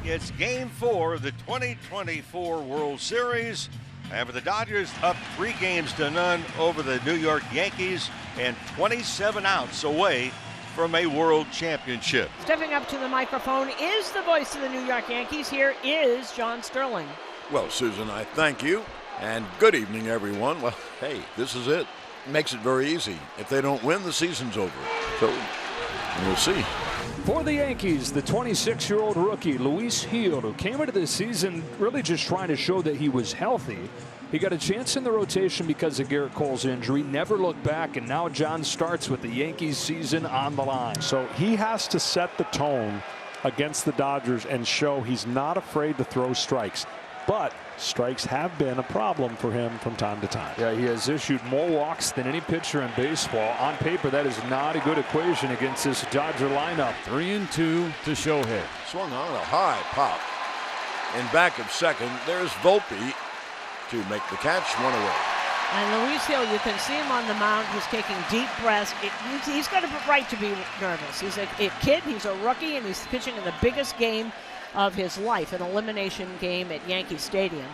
It's Game 4 of the 2024 World Series. And the Dodgers up 3-0 over the New York Yankees and 27 outs away from a world championship. Stepping up to the microphone is the voice of the New York Yankees. Here is John Sterling. Well, Susan, I thank you. And good evening, everyone. Well, hey, this is it. Makes it very easy. If they don't win, the season's over. So we'll see. For the Yankees, the 26-year-old rookie, Luis Gil, who came into the season really just trying to show that he was healthy. He got a chance in the rotation because of Garrett Cole's injury, never looked back, and now John starts with the Yankees season on the line. So he has to set the tone against the Dodgers and show he's not afraid to throw strikes. But strikes have been a problem for him from time to time. Yeah, he has issued more walks than any pitcher in baseball. On paper, that is not a good equation against this Dodger lineup. 3-2 to Shohei. Swung on a high pop. In back of second, there's Volpe to make the catch, one away. And Luis Gil, you can see him on the mound. He's taking deep breaths. He's got a right to be nervous. He's a kid. He's a rookie, and he's pitching in the biggest game of his life, an elimination game at Yankee Stadium.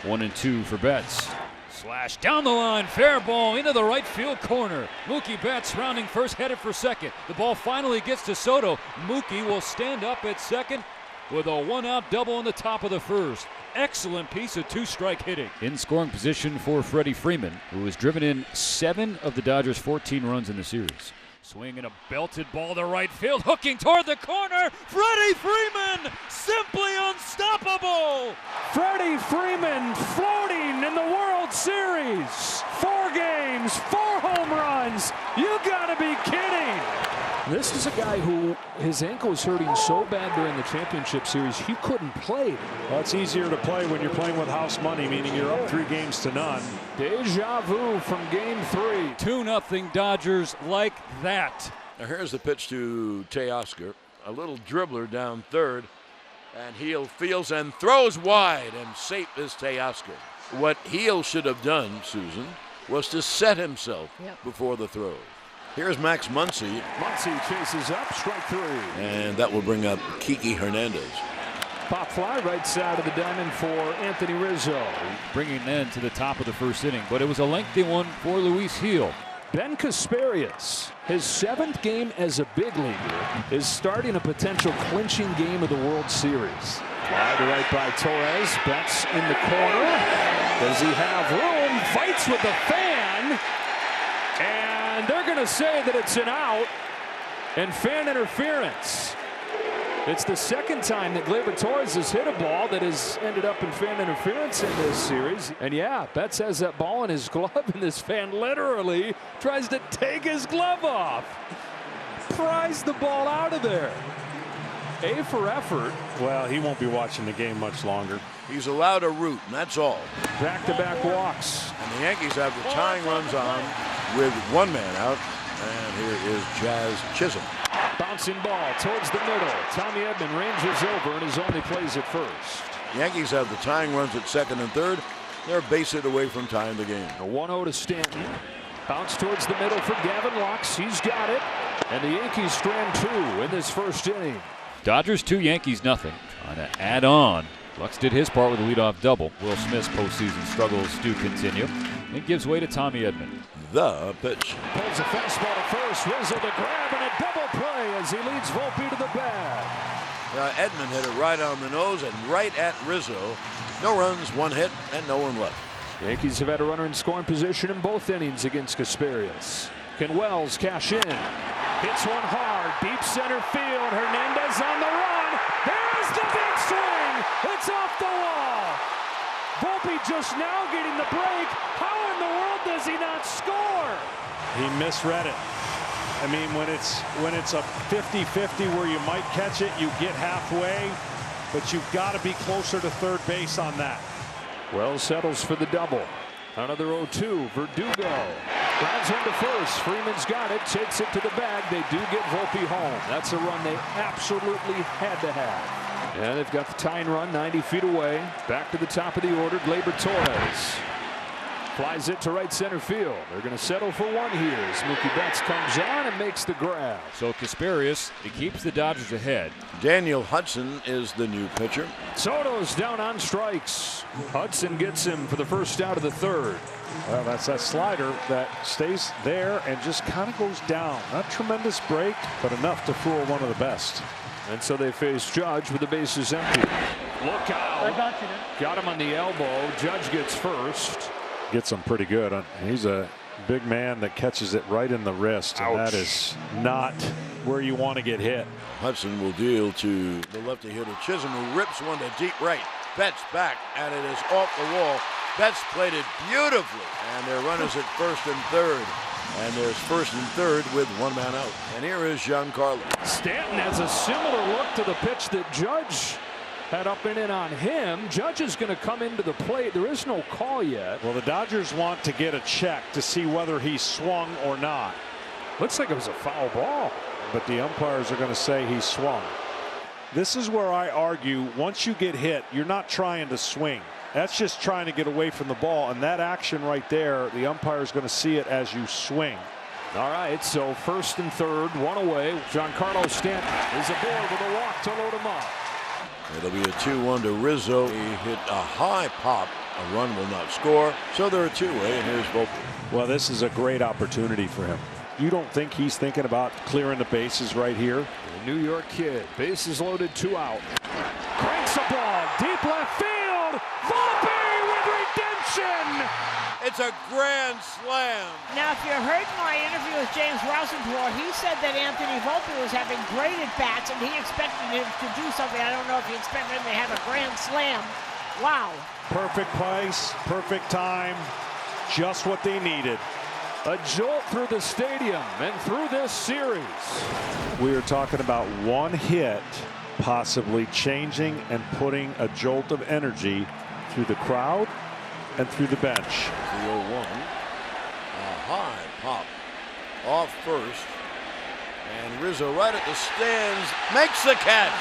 1-2 for Betts. Slash down the line, fair ball into the right field corner. Mookie Betts rounding first, headed for second. The ball finally gets to Soto. Mookie will stand up at second with a one-out double in the top of the first. Excellent piece of two-strike hitting. In scoring position for Freddie Freeman, who has driven in 7 of the Dodgers' 14 runs in the series. Swinging a belted ball to right field, hooking toward the corner. Freddie Freeman, simply unstoppable. Freddie Freeman floating in the World Series. 4 games, 4 home runs. You gotta be kidding. This is a guy who his ankle was hurting so bad during the championship series he couldn't play. Well, it's easier to play when you're playing with house money, meaning you're up 3-0. Deja vu from game 3. 2-0 Dodgers like that. Now here's the pitch to Teoscar. A little dribbler down third. And Gil fields and throws wide, and safe is Teoscar. What Gil should have done, Susan, was to set himself before the throw. Here's Max Muncy. Muncy chases up, strike 3. And that will bring up Kiki Hernandez. Pop fly right side of the diamond for Anthony Rizzo. Bringing in to the top of the first inning, but it was a lengthy one for Luis Gil. Ben Kasparius, his 7th game as a big leaguer, is starting a potential clinching game of the World Series. Fly to right by Torres. Betts in the corner. Does he have room? Fights with the fan. And they're going to say that it's an out and fan interference. It's the 2nd time that Gleyber Torres has hit a ball that has ended up in fan interference in this series. And yeah, Betts has that ball in his glove, and this fan literally tries to take his glove off. Pries the ball out of there. A for effort. Well, he won't be watching the game much longer. He's allowed a root, and that's all. Back-to-back walks. And the Yankees have the tying runs on with 1 man out. And here is Jazz Chisholm. Bouncing ball towards the middle. Tommy Edman ranges over and is only plays at first. Yankees have the tying runs at second and third. They're base hit away from tying the game. A 1-0 to Stanton. Bounce towards the middle for Gavin Lux. He's got it. And the Yankees strand 2 in this first inning. Dodgers 2, Yankees nothing. Trying to add on. Lux did his part with a leadoff double. Will Smith's postseason struggles do continue. It gives way to Tommy Edman. The pitch. Pulls a fastball to first. Rizzo to grab and a double play as he leads Volpe to the bag. Edman hit it right on the nose and right at Rizzo. No runs, 1 hit, and no one left. Yankees have had a runner in scoring position in both innings against Kasparius. Can Wells cash in? Hits one hard, deep center field. Hernandez on the run. There's the big swing. It's off the wall. Volpe just now getting the break. How in the world does he not score? He misread it. I mean, when it's a 50-50 where you might catch it, you get halfway, but you've got to be closer to third base on that. Wells settles for the double. Another 0-2. Verdugo grounds him to first. Freeman's got it. Takes it to the bag. They do get Volpe home. That's a run they absolutely had to have. And they've got the tying run 90 feet away. Back to the top of the order. Gleyber Torres. Flies it to right center field. They're going to settle for one here as Mookie Betts comes on and makes the grab. So Kasparius, he keeps the Dodgers ahead. Daniel Hudson is the new pitcher. Soto's down on strikes. Hudson gets him for the first out of the third. Well, that's that slider that stays there and just kind of goes down. Not tremendous break, but enough to fool one of the best. And so they face Judge with the bases empty. Look out. Got him on the elbow. Judge gets first. Gets him pretty good. He's a big man that catches it right in the wrist. And that is not where you want to get hit. Hudson will deal to the lefty hitter Chisholm, who rips one to deep right. Betts back, and it is off the wall. Betts played it beautifully, and their runners at first and third. And there's first and third with one man out. And here is Giancarlo. Stanton has a similar look to the pitch that Judge had up and in on him. Judge is going to come into the plate. There is no call yet. Well, the Dodgers want to get a check to see whether he swung or not. Looks like it was a foul ball. But the umpires are going to say he swung. This is where I argue, once you get hit, you're not trying to swing. That's just trying to get away from the ball. And that action right there, the umpire is going to see it as you swing. All right, so first and third, one away. Giancarlo Stanton is aboard with a walk to load him up. It'll be a 2-1 to Rizzo. He hit a high pop. A run will not score. So they're a two-way, and here's Volpe. Well, this is a great opportunity for him. You don't think he's thinking about clearing the bases right here? The New York kid, bases loaded, 2 out. Cranks a ball, deep left field. Volpe with redemption. It's a grand slam. Now, if you heard my interview with James Rosenthal, he said that Anthony Volpe was having great at-bats and he expected him to do something. I don't know if he expected him to have a grand slam. Wow. Perfect place, perfect time, just what they needed. A jolt through the stadium and through this series. We are talking about one hit possibly changing and putting a jolt of energy through the crowd and through the bench. The 0-1. A high pop off first. And Rizzo right at the stands makes the catch.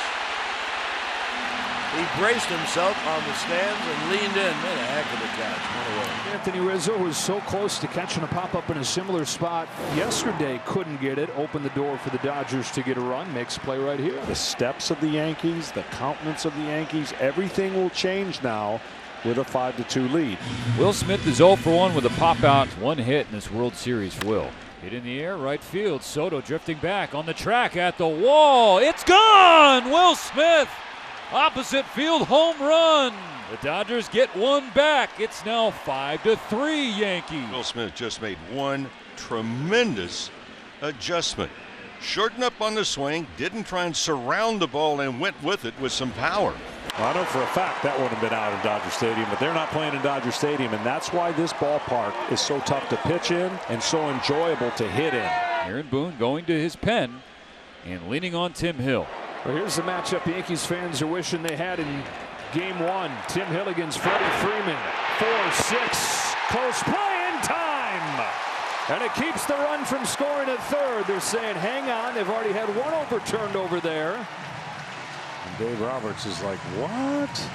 He braced himself on the stands and leaned in. Made a heck of a catch. One away. Anthony Rizzo was so close to catching a pop-up in a similar spot yesterday. Couldn't get it. Opened the door for the Dodgers to get a run. Makes a play right here. The steps of the Yankees, the countenance of the Yankees, everything will change now with a 5-2 lead. Will Smith is 0 for 1 with a pop out. One hit in this World Series for Will. Hit in the air, right field. Soto drifting back on the track at the wall. It's gone! Will Smith, opposite field home run. The Dodgers get one back. It's now 5-3 Yankees. Will Smith just made one tremendous adjustment. Shortened up on the swing, didn't try and surround the ball, and went with it with some power. Well, I know for a fact that would have been out in Dodger Stadium, but they're not playing in Dodger Stadium, and that's why this ballpark is so tough to pitch in and so enjoyable to hit in. Aaron Boone going to his pen and leaning on Tim Hill. Well, here's the matchup Yankees fans are wishing they had in Game 1. Tim Hill against Freddie Freeman. 4-6. Close play in time. And it keeps the run from scoring at third. They're saying, hang on. They've already had one overturned over there. And Dave Roberts is like, what?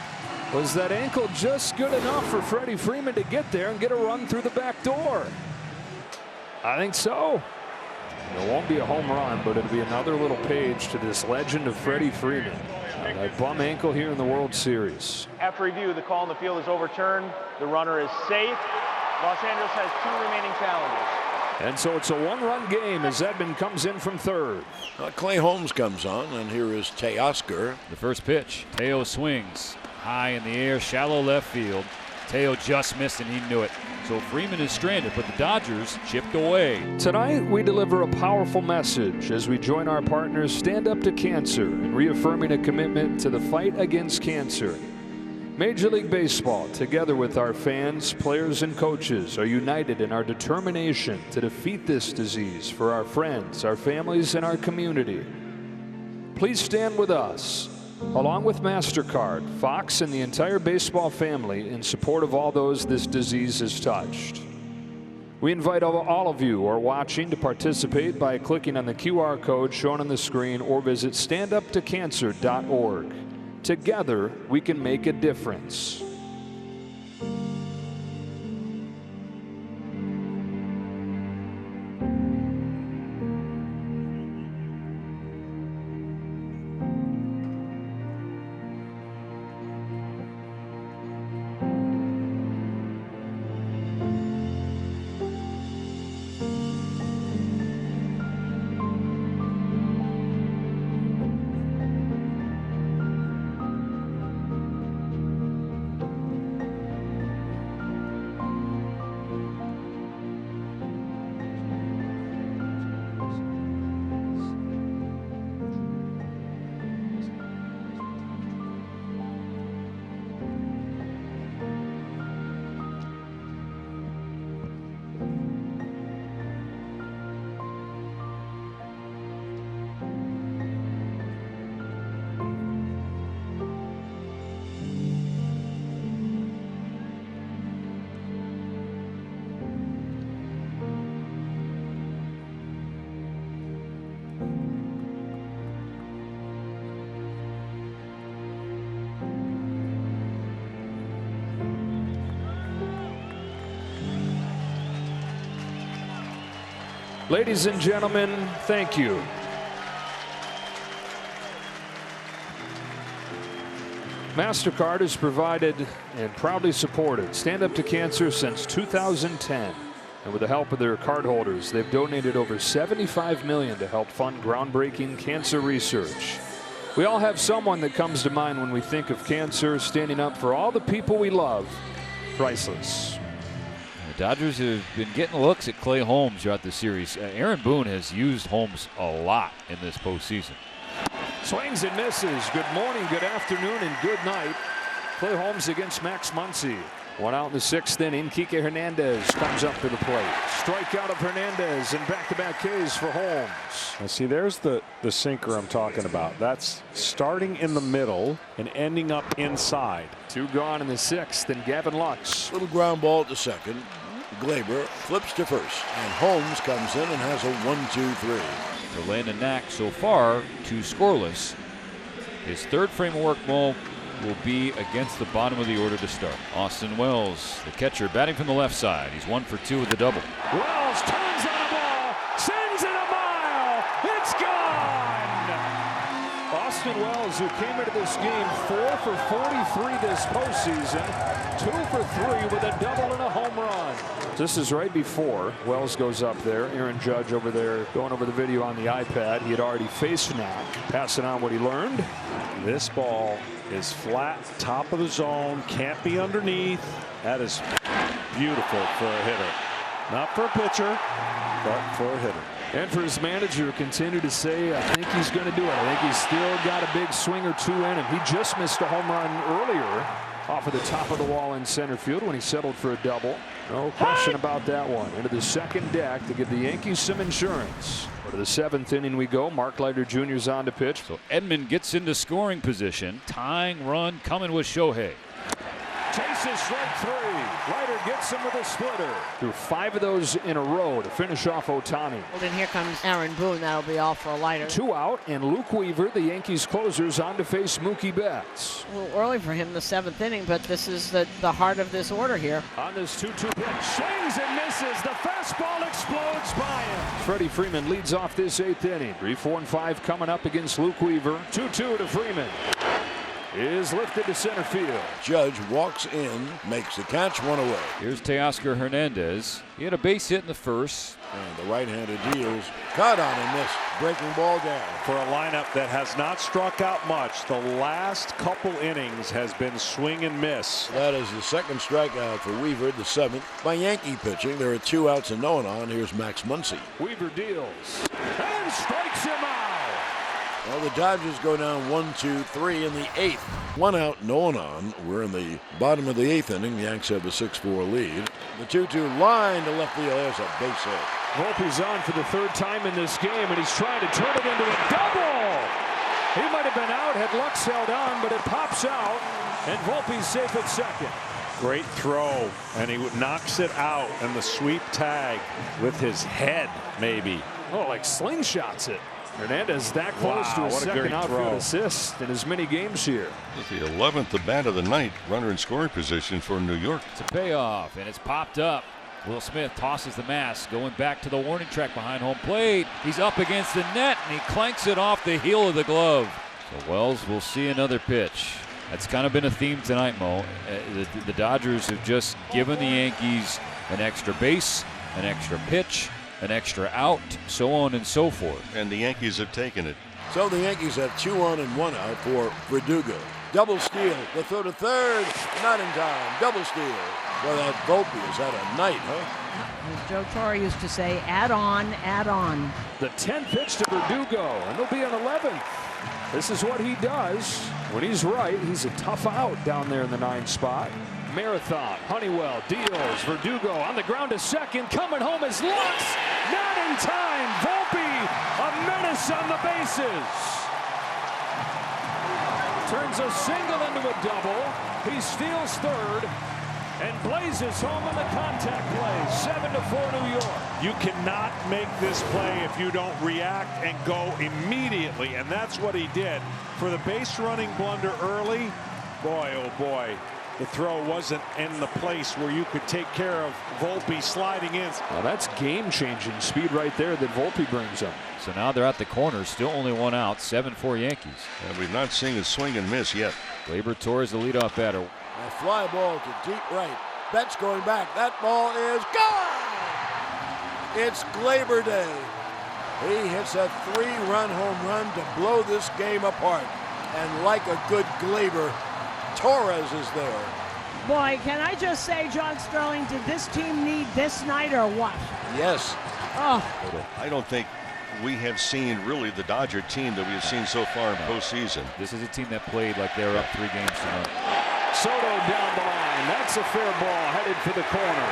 Was that ankle just good enough for Freddie Freeman to get there and get a run through the back door? I think so. It won't be a home run, but it'll be another little page to this legend of Freddie Freeman. A bum ankle here in the World Series. After review, the call in the field is overturned. The runner is safe. Los Angeles has 2 remaining challenges. And so it's a 1-run game as Edman comes in from third. Clay Holmes comes on, and here is Teoscar. The first pitch. Teo swings high in the air, shallow left field. Teo just missed and he knew it. So Freeman is stranded, but the Dodgers chipped away. Tonight we deliver a powerful message as we join our partners Stand Up to Cancer in reaffirming a commitment to the fight against cancer. Major League Baseball, together with our fans, players, and coaches, are united in our determination to defeat this disease for our friends, our families, and our community. Please stand with us, along with MasterCard, Fox, and the entire baseball family in support of all those this disease has touched. We invite all of you who are watching to participate by clicking on the QR code shown on the screen or visit standuptocancer.org. Together, we can make a difference. Ladies and gentlemen, thank you. MasterCard has provided and proudly supported Stand Up to Cancer since 2010. And with the help of their cardholders, they've donated over $75 million to help fund groundbreaking cancer research. We all have someone that comes to mind when we think of cancer. Standing up for all the people we love. Priceless. The Dodgers have been getting looks at Clay Holmes throughout the series. Aaron Boone has used Holmes a lot in this postseason. Swings and misses. Good morning, good afternoon, and good night. Clay Holmes against Max Muncy. 1 out in the 6th inning. Kike Hernandez comes up to the plate. Strikeout of Hernandez and back-to-back Ks for Holmes. Now see, there's the sinker I'm talking about. That's starting in the middle and ending up inside. 2 gone in the 6th, and Gavin Lux. Little ground ball to second. Glaber flips to first, and Holmes comes in and has a 1-2-3. For Landon Knack, so far, 2 scoreless. His 3rd frame of work ball will be against the bottom of the order to start. Austin Wells, the catcher, batting from the left side. He's 1 for 2 with the double. Wells turns on a ball, sends it a mile. It's gone. Austin Wells, who came into this game 4 for 43 this postseason, 2 for 3 with a double and a home run. This is right before Wells goes up there. Aaron Judge over there going over the video on the iPad. He had already faced Knack, passing on what he learned. This ball is flat, top of the zone, can't be underneath. That is beautiful for a hitter. Not for a pitcher, but for a hitter. And for his manager, continue to say, I think he's going to do it. I think he's still got a big swing or 2 in him. He just missed a home run earlier off of the top of the wall in center field when he settled for a double. No question about that one. Into the 2nd deck to give the Yankees some insurance. To the 7th inning we go. Mark Leiter Jr. is on to pitch. So Edman gets into scoring position. Tying run coming with Shohei. Chases strike 3. Leiter gets him with a splitter. Threw 5 of those in a row to finish off Ohtani. Well, then here comes Aaron Boone. That'll be all for a Leiter. 2 out, and Luke Weaver, the Yankees closers, on to face Mookie Betts. A little early for him, the 7th inning, but this is the heart of this order here. On this 2-2 pitch, swings and misses. The fastball explodes by him. Freddie Freeman leads off this 8th inning. 3, 4, and 5 coming up against Luke Weaver. 2-2 to Freeman. Is lifted to center field. Judge walks in, makes the catch, 1 away. Here's Teoscar Hernandez. He had a base hit in the 1st. And the right-handed deals. Caught on and missed. Breaking ball down. For a lineup that has not struck out much, the last couple innings has been swing and miss. That is the 2nd strikeout for Weaver, the 7th. By Yankee pitching, there are 2 outs and no one on. Here's Max Muncy. Weaver deals and strikes him out. Well, the Dodgers go down 1-2-3 in the 8th. 1 out, no one on. We're in the bottom of the 8th inning. The Yanks have a 6-4 lead. The 2-2 line to left field. There's a base hit. Volpe's on for the 3rd time in this game, and he's trying to turn it into a double. He might have been out had Lux held on, but it pops out, and Volpe's safe at 2nd. Great throw, and he knocks it out, and the sweep tag with his head, maybe. Oh, like slingshots it. Hernandez that close to his 2nd outfield assist in as many games here. It's the 11th at bat of the night. Runner in scoring position for New York. It's a payoff, and it's popped up. Will Smith tosses the mask, going back to the warning track behind home plate. He's up against the net, and he clanks it off the heel of the glove. So Wells will see another pitch. That's kind of been a theme tonight, Mo. The Dodgers have just given the Yankees an extra base, an extra pitch, an extra out, so on and so forth. And the Yankees have taken it. So the Yankees have 2 on and 1 out for Verdugo. Double steal. The throw to third. Not in time. Double steal. Well, that Volpe has had a night, huh? As Joe Torre used to say, add on, add on. The 10th pitch to Verdugo, and he'll be on 11th. This is what he does. When he's right, he's a tough out down there in the 9th spot. Marathon, Honeywell deals, Verdugo on the ground to 2nd, coming home is Lux, not in time. Volpe, a menace on the bases. Turns a single into a double. He steals 3rd and blazes home on the contact play. 7-4 New York. You cannot make this play if you don't react and go immediately, and that's what he did. For the base running blunder early, boy, oh boy. The throw wasn't in the place where you could take care of Volpe sliding in. Well, that's game-changing speed right there that Volpe brings up. So now they're at the corner, still only one out, 7-4 Yankees. And we've not seen a swing and miss yet. Gleyber Torres, the leadoff batter. A fly ball to deep right. Betts going back. That ball is gone. It's Gleyber Day. He hits a 3-run home run to blow this game apart. And like a good Gleyber, Torres is there. Boy, can I just say, John Sterling, did this team need this night or what? Yes. Oh, I don't think we have seen really the Dodger team that we have seen so far in postseason. This is a team that played like they were up 3 games to none. Soto down the line. That's a fair ball headed for the corner.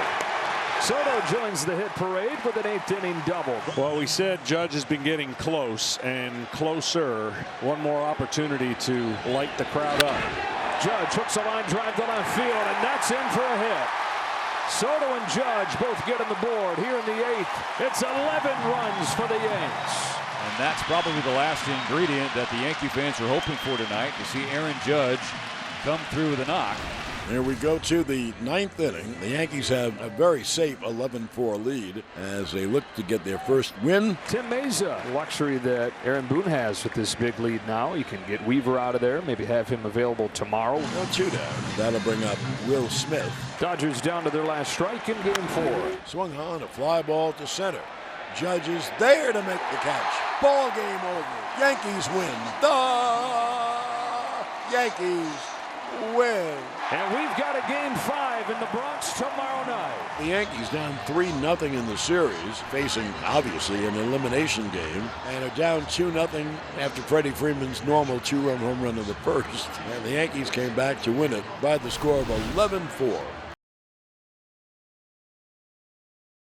Soto joins the hit parade with an 8th-inning double. Well, we said Judge has been getting close and closer. One more opportunity to light the crowd up. Judge hooks a line drive to left field, and that's in for a hit. Soto and Judge both get on the board here in the 8th. It's 11 runs for the Yanks. And that's probably the last ingredient that the Yankee fans are hoping for tonight, to see Aaron Judge come through with a knock. Here we go to the 9th inning. The Yankees have a very safe 11-4 lead as they look to get their first win. Tim Meza, luxury that Aaron Boone has with this big lead now. You can get Weaver out of there, maybe have him available tomorrow. No 2 down. That'll bring up Will Smith. Dodgers down to their last strike in game 4. Swung on a fly ball to center. Judge is there to make the catch. Ball game over. Yankees win. The Yankees win. And we've got a game 5 in the Bronx tomorrow night. The Yankees down 3-0 in the series, facing obviously an elimination game, and are down 2-0 after Freddie Freeman's normal 2-run home run in the first. And the Yankees came back to win it by the score of 11-4.